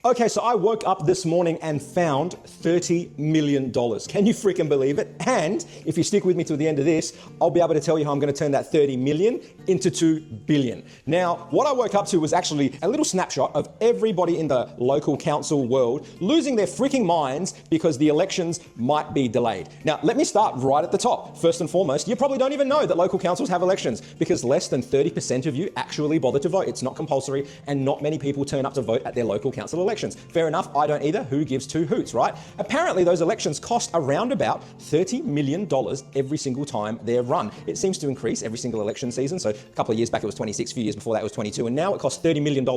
Okay, so I woke up this morning and found $30 million. Can you freaking believe it? And if you stick with me to the end of this, I'll be able to tell you how I'm going to turn that 30 million into 2 billion. Now, what I woke up to was actually a little snapshot of everybody in the local council world losing their freaking minds because the elections might be delayed. Now, let me start right at the top. First and foremost, you probably don't even know that local councils have elections because less than 30% of you actually bother to vote. It's not compulsory and not many people turn up to vote at their local council elections. Fair enough, I don't either. Who gives two hoots, right? Apparently, those elections cost around about $30 million every single time they're run. It seems to increase every single election season. So a couple of years back, it was 26, a few years before that, it was 22. And now it costs $30 million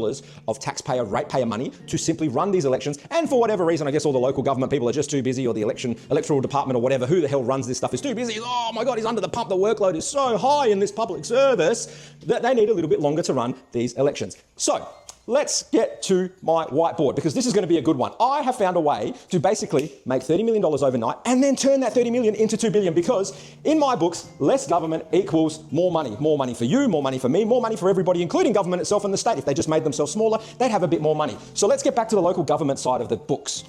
of taxpayer, ratepayer money to simply run these elections. And for whatever reason, I guess all the local government people are just too busy, or the electoral department or whatever, who the hell runs this stuff is too busy. Oh my God, he's under the pump. The workload is so high in this public service that they need a little bit longer to run these elections. So, let's get to my whiteboard because this is going to be a good one. I have found a way to basically make $30 million overnight and then turn that 30 million into 2 billion because in my books, less government equals more money. More money for you, more money for me, more money for everybody, including government itself and the state. If they just made themselves smaller, they'd have a bit more money. So let's get back to the local government side of the books.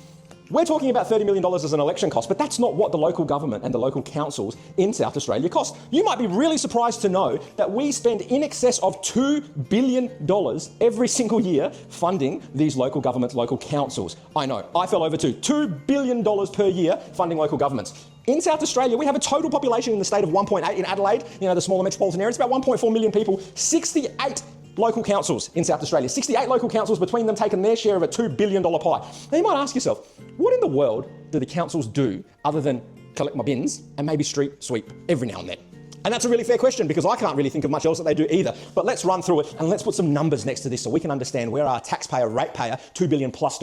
We're talking about $30 million as an election cost, but that's not what the local government and the local councils in South Australia cost. You might be really surprised to know that we spend in excess of $2 billion every single year funding these local governments, local councils. I know, I fell over too. $2 billion per year funding local governments. In South Australia, we have a total population in the state of 1.8. In Adelaide, the smaller metropolitan area, it's about 1.4 million people, 68 local councils in South Australia. 68 local councils, between them taking their share of a $2 billion pie. Now you might ask yourself, what in the world do the councils do other than collect my bins and maybe street sweep every now and then? And that's a really fair question because I can't really think of much else that they do either. But let's run through it and let's put some numbers next to this so we can understand where our taxpayer, ratepayer, $2 billion plus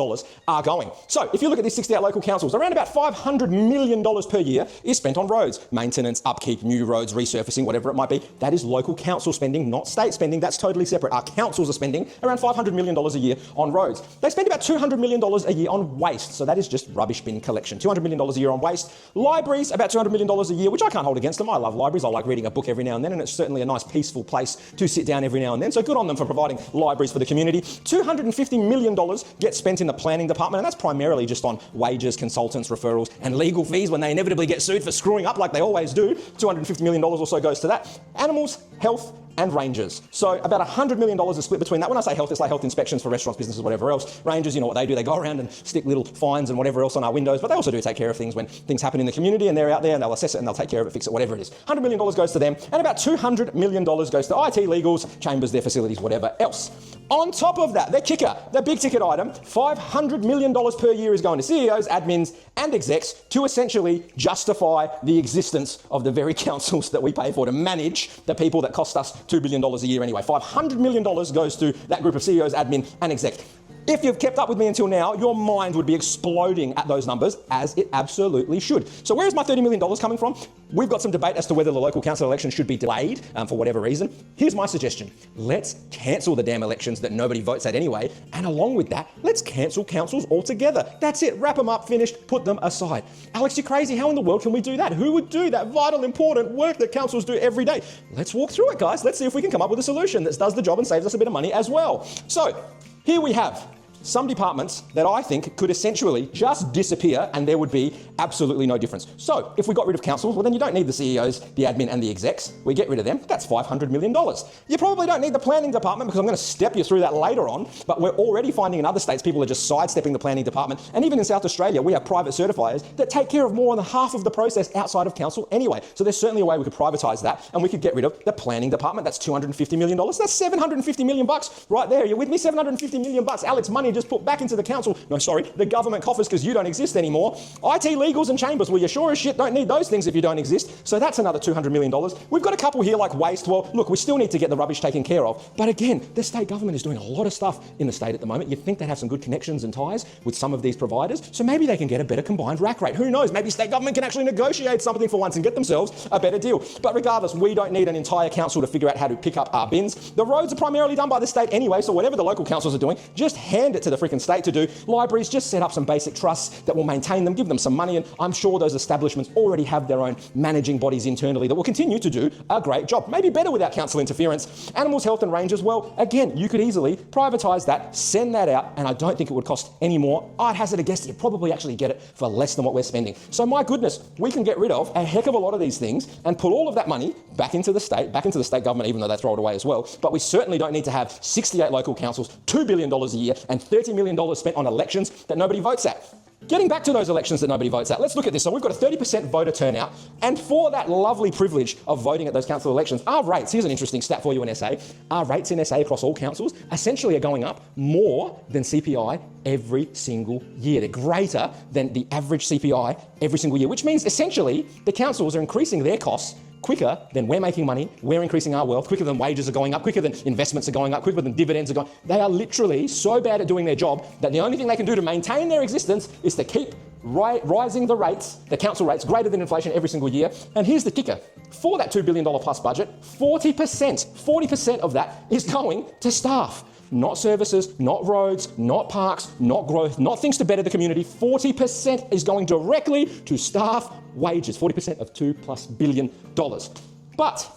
are going. So if you look at these 68 local councils, around about $500 million per year is spent on roads, maintenance, upkeep, new roads, resurfacing, whatever it might be. That is local council spending, not state spending. That's totally separate. Our councils are spending around $500 million a year on roads. They spend about $200 million a year on waste. So that is just rubbish bin collection. $200 million a year on waste. Libraries, about $200 million a year, which I can't hold against them. I love libraries. I like reading a book every now and then, and it's certainly a nice peaceful place to sit down every now and then. So good on them for providing libraries for the community. $250 million gets spent in the planning department, and that's primarily just on wages, consultants, referrals, and legal fees when they inevitably get sued for screwing up like they always do. $250 million or so goes to that. Animals, health, and rangers. So about $100 million is split between that. When I say health, it's like health inspections for restaurants, businesses, whatever else. Rangers, you know what they do. They go around and stick little fines and whatever else on our windows, but they also do take care of things when things happen in the community, and they're out there and they'll assess it and they'll take care of it, fix it, whatever it is. $100 million goes to them, and about $200 million goes to IT, legals, chambers, their facilities, whatever else. On top of that, the kicker, the big ticket item, $500 million per year is going to CEOs, admins, and execs to essentially justify the existence of the very councils that we pay for to manage the people that cost us $2 billion a year anyway. $500 million goes to that group of CEOs, admin, and execs. If you've kept up with me until now, your mind would be exploding at those numbers, as it absolutely should. So where is my $30 million coming from? We've got some debate as to whether the local council election should be delayed for whatever reason. Here's my suggestion. Let's cancel the damn elections that nobody votes at anyway, and along with that, let's cancel councils altogether. That's it. Wrap them up, finished, put them aside. Alex, you're crazy. How in the world can we do that? Who would do that vital, important work that councils do every day? Let's walk through it, guys. Let's see if we can come up with a solution that does the job and saves us a bit of money as well. So, here we have some departments that I think could essentially just disappear and there would be absolutely no difference. So if we got rid of councils, well then you don't need the CEOs, the admin and the execs. We get rid of them, that's $500 million. You probably don't need the planning department because I'm going to step you through that later on, but we're already finding in other states people are just sidestepping the planning department, and even in South Australia we have private certifiers that take care of more than half of the process outside of council anyway. So there's certainly a way we could privatise that and we could get rid of the planning department. That's $250 million. That's $750 million right there. You're with me? $750 million. Alex, money just put back into the council, the government coffers because you don't exist anymore. IT, legals and chambers, well you sure as shit don't need those things if you don't exist. So that's another $200 million. We've got a couple here like waste. Well, look, we still need to get the rubbish taken care of. But again, the state government is doing a lot of stuff in the state at the moment. You'd think they have some good connections and ties with some of these providers. So maybe they can get a better combined rack rate. Who knows? Maybe state government can actually negotiate something for once and get themselves a better deal. But regardless, we don't need an entire council to figure out how to pick up our bins. The roads are primarily done by the state anyway, so whatever the local councils are doing, just hand it it to the freaking state to do. Libraries, just set up some basic trusts that will maintain them, give them some money, and I'm sure those establishments already have their own managing bodies internally that will continue to do a great job. Maybe better without council interference. Animals Health and Rangers, well, again, you could easily privatise that, send that out, and I don't think it would cost any more. I'd hazard a guess that you'd probably actually get it for less than what we're spending. So my goodness, we can get rid of a heck of a lot of these things and put all of that money back into the state government, even though they throw it away as well. But we certainly don't need to have 68 local councils, $2 billion a year, and $30 million spent on elections that nobody votes at. Getting back to those elections that nobody votes at, let's look at this. So we've got a 30% voter turnout, and for that lovely privilege of voting at those council elections, our rates, here's an interesting stat for you in SA, our rates in SA across all councils essentially are going up more than CPI every single year. They're greater than the average CPI every single year, which means essentially the councils are increasing their costs quicker than we're making money, we're increasing our wealth, quicker than wages are going up, quicker than investments are going up, quicker than dividends are going. They are literally so bad at doing their job that the only thing they can do to maintain their existence is to keep rising the rates, the council rates, greater than inflation every single year. And here's the kicker. For that $2 billion plus budget, 40% of that is going to staff. Not services, not roads, not parks, not growth, not things to better the community. 40% is going directly to staff wages, 40% of $2+ billion. But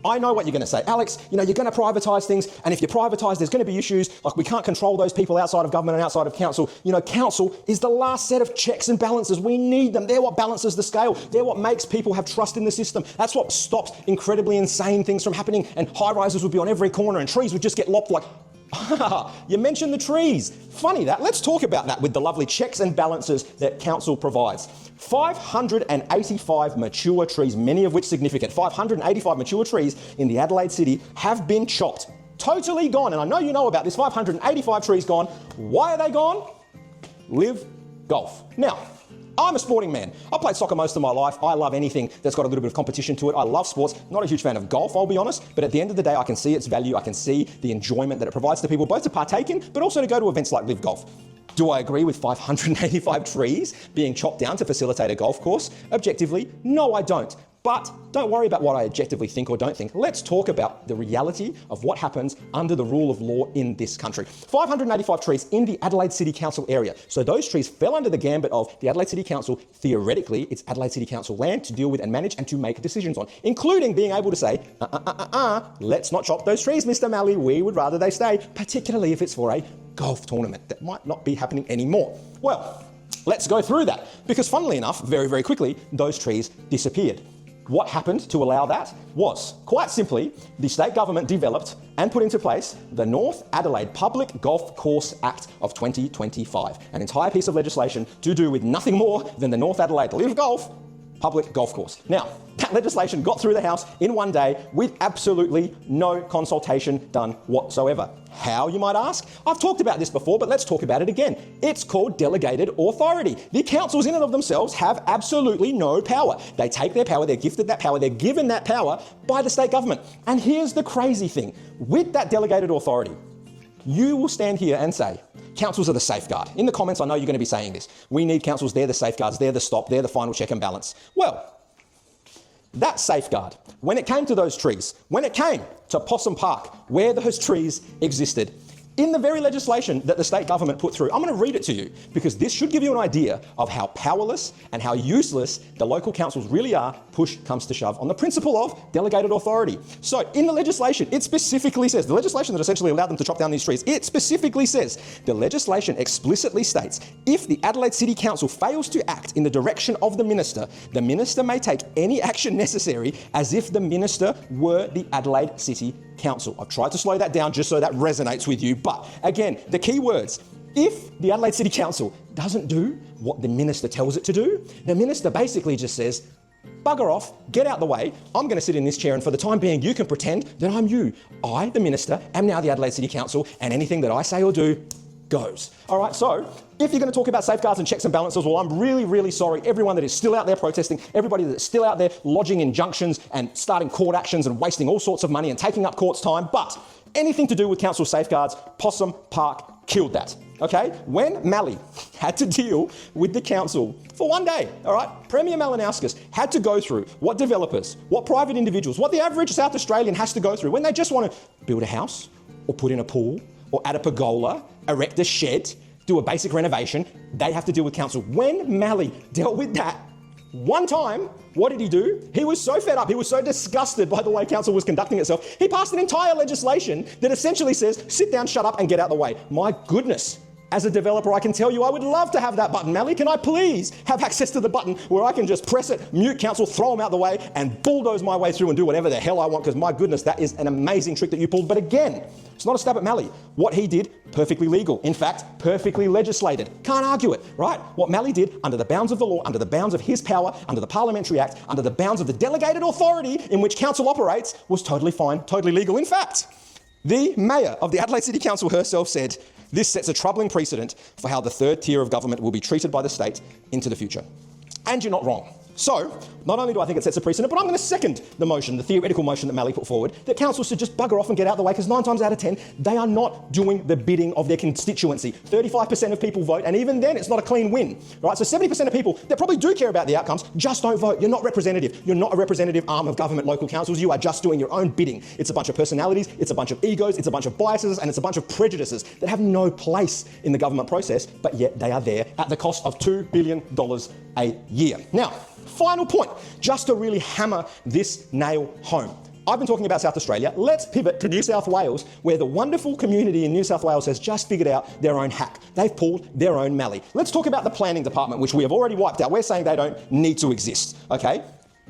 I know what you're going to say. Alex, you're going to privatise things, and if you privatise, there's going to be issues, like we can't control those people outside of government and outside of council. Council is the last set of checks and balances. We need them. They're what balances the scale. They're what makes people have trust in the system. That's what stops incredibly insane things from happening, and high-rises would be on every corner, and trees would just get lopped like... You mentioned the trees. Funny that. Let's talk about that with the lovely checks and balances that council provides. 585 mature trees, many of which significant. 585 mature trees in the Adelaide City have been chopped. Totally gone. And I know you know about this. 585 trees gone. Why are they gone? Live golf. Now, I'm a sporting man. I played soccer most of my life. I love anything that's got a little bit of competition to it. I love sports. Not a huge fan of golf, I'll be honest. But at the end of the day, I can see its value. I can see the enjoyment that it provides to people, both to partake in, but also to go to events like Live Golf. Do I agree with 585 trees being chopped down to facilitate a golf course? Objectively, no, I don't. But don't worry about what I objectively think or don't think. Let's talk about the reality of what happens under the rule of law in this country. 585 trees in the Adelaide City Council area. So those trees fell under the gambit of the Adelaide City Council. Theoretically, it's Adelaide City Council land to deal with and manage and to make decisions on, including being able to say, let's not chop those trees, Mr. Malley. We would rather they stay, particularly if it's for a golf tournament that might not be happening anymore. Well, let's go through that, because funnily enough, very, very quickly, those trees disappeared. What happened to allow that was, quite simply, the state government developed and put into place the North Adelaide Public Golf Course Act of 2025, an entire piece of legislation to do with nothing more than the North Adelaide Live Golf public golf course. Now, that legislation got through the House in one day with absolutely no consultation done whatsoever. How, you might ask? I've talked about this before, but let's talk about it again. It's called delegated authority. The councils in and of themselves have absolutely no power. They take their power, they're gifted that power, they're given that power by the state government. And here's the crazy thing. With that delegated authority, you will stand here and say, councils are the safeguard. In the comments, I know you're going to be saying this. We need councils, they're the safeguards, they're the stop, they're the final check and balance. Well, that safeguard, when it came to those trees, when it came to Possum Park, where those trees existed, in the very legislation that the state government put through, I'm going to read it to you because this should give you an idea of how powerless and how useless the local councils really are, push comes to shove, on the principle of delegated authority. So in the legislation, it specifically says, the legislation that essentially allowed them to chop down these trees, it specifically says, the legislation explicitly states, if the Adelaide City Council fails to act in the direction of the minister may take any action necessary as if the minister were the Adelaide City Council. I've tried to slow that down just so that resonates with you. But again, the key words, if the Adelaide City Council doesn't do what the minister tells it to do, the minister basically just says, bugger off, get out the way, I'm going to sit in this chair and for the time being you can pretend that I'm you. I, the minister, am now the Adelaide City Council and anything that I say or do goes. All right, so if you're going to talk about safeguards and checks and balances, well, I'm really, really sorry. Everyone that is still out there protesting, everybody that's still out there lodging injunctions and starting court actions and wasting all sorts of money and taking up court's time, but anything to do with council safeguards, Possum Park killed that. Okay, when Malley had to deal with the council for one day, all right, Premier Malinauskas had to go through what developers, what private individuals, what the average South Australian has to go through when they just want to build a house or put in a pool or add a pergola. erect a shed, do a basic renovation, they have to deal with council. When Malley dealt with that one time, what did he do? He was so fed up, he was so disgusted by the way council was conducting itself, he passed an entire legislation that essentially says, sit down, shut up and get out the way. My goodness. As a developer, I can tell you I would love to have that button. Malley, can I please have access to the button where I can just press it, mute council, throw them out the way and bulldoze my way through and do whatever the hell I want, because my goodness, that is an amazing trick that you pulled. But again, it's not a stab at Malley. What he did, perfectly legal. In fact, perfectly legislated. Can't argue it, right? What Malley did, under the bounds of the law, under the bounds of his power, under the Parliamentary Act, under the bounds of the delegated authority in which council operates, was totally fine, totally legal. In fact, the mayor of the Adelaide City Council herself said, this sets a troubling precedent for how the third tier of government will be treated by the state into the future. And you're not wrong. So, not only do I think it sets a precedent, but I'm going to second the motion, the theoretical motion that Malley put forward, that councils should just bugger off and get out of the way, because 9 times out of 10, they are not doing the bidding of their constituency. 35% of people vote, and even then, it's not a clean win, right? So 70% of people that probably do care about the outcomes just don't vote. You're not representative. You're not a representative arm of government, local councils. You are just doing your own bidding. It's a bunch of personalities, it's a bunch of egos, it's a bunch of biases, and it's a bunch of prejudices that have no place in the government process, but yet they are there at the cost of $2 billion a year. Now, final point, just to really hammer this nail home. I've been talking about South Australia. Let's pivot to New South Wales, where the wonderful community in New South Wales has just figured out their own hack. They've pulled their own Malley. Let's talk about the planning department, which we have already wiped out. We're saying they don't need to exist, okay?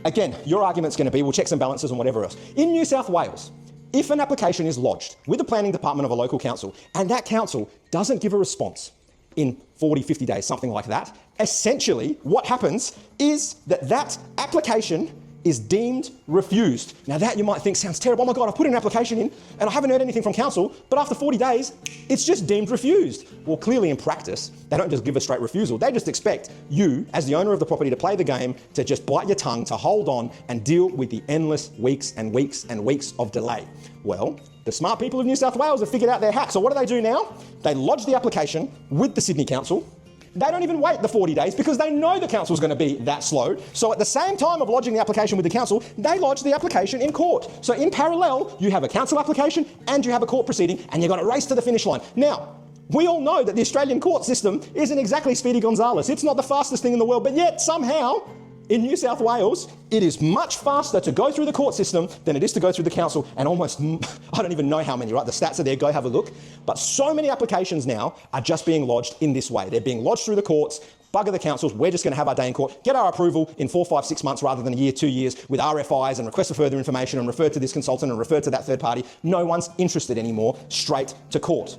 Again, your argument's going to be, well, checks and balances and whatever else. In New South Wales, if an application is lodged with the planning department of a local council and that council doesn't give a response in 40, 50 days, something like that, essentially what happens is that application is deemed refused. Now that you might think sounds terrible. Oh my God, I put an application in and I haven't heard anything from council, but after 40 days, it's just deemed refused. Well, clearly in practice, they don't just give a straight refusal. They just expect you, as the owner of the property, to play the game, to just bite your tongue, to hold on and deal with the endless weeks and weeks and weeks of delay. Well, the smart people of New South Wales have figured out their hack. So what do now? They lodge the application with the Sydney Council. They don't even wait the 40 days because they know the council's going to be that slow. So at the same time of lodging the application with the council, they lodge the application in court. So in parallel, you have a council application and you have a court proceeding, and you've got to race to the finish line. Now, we all know that the Australian court system isn't exactly Speedy Gonzales. It's not the fastest thing in the world, but yet somehow in New South Wales, it is much faster to go through the court system than it is to go through the council, and almost, I don't even know how many, right? The stats are there, go have a look. But so many applications now are just being lodged in this way. They're being lodged through the courts, bugger the councils, we're just going to have our day in court, get our approval in 4, 5, 6 months rather than a year, 2 years, with RFIs and requests for further information and refer to this consultant and refer to that third party. No one's interested anymore, straight to court.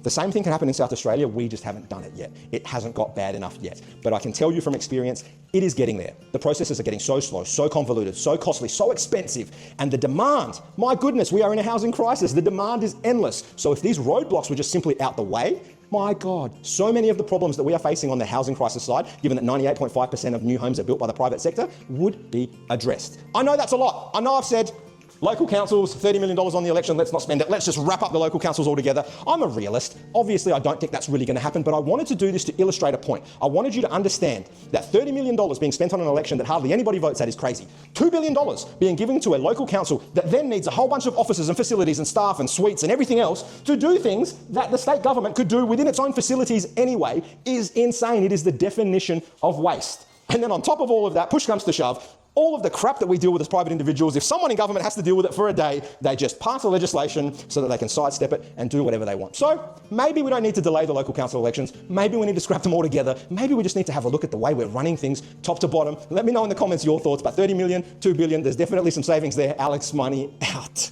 The same thing can happen in South Australia, we just haven't done it yet. It hasn't got bad enough yet. But I can tell you from experience, it is getting there. The processes are getting so slow, so convoluted, so costly, so expensive. And the demand, my goodness, we are in a housing crisis. The demand is endless. So if these roadblocks were just simply out the way, my God, so many of the problems that we are facing on the housing crisis side, given that 98.5% of new homes are built by the private sector, would be addressed. I know that's a lot. I know I've said, local councils, $30 million on the election, let's not spend it. Let's just wrap up the local councils altogether. I'm a realist. Obviously, I don't think that's really going to happen, but I wanted to do this to illustrate a point. I wanted you to understand that $30 million being spent on an election that hardly anybody votes at is crazy. $2 billion being given to a local council that then needs a whole bunch of offices and facilities and staff and suites and everything else to do things that the state government could do within its own facilities anyway is insane. It is the definition of waste. And then on top of all of that, push comes to shove, all of the crap that we deal with as private individuals, if someone in government has to deal with it for a day, they just pass a legislation so that they can sidestep it and do whatever they want. So maybe we don't need to delay the local council elections. Maybe we need to scrap them all together. Maybe we just need to have a look at the way we're running things top to bottom. Let me know in the comments your thoughts. But 30 million, 2 billion, there's definitely some savings there. Alex Money out.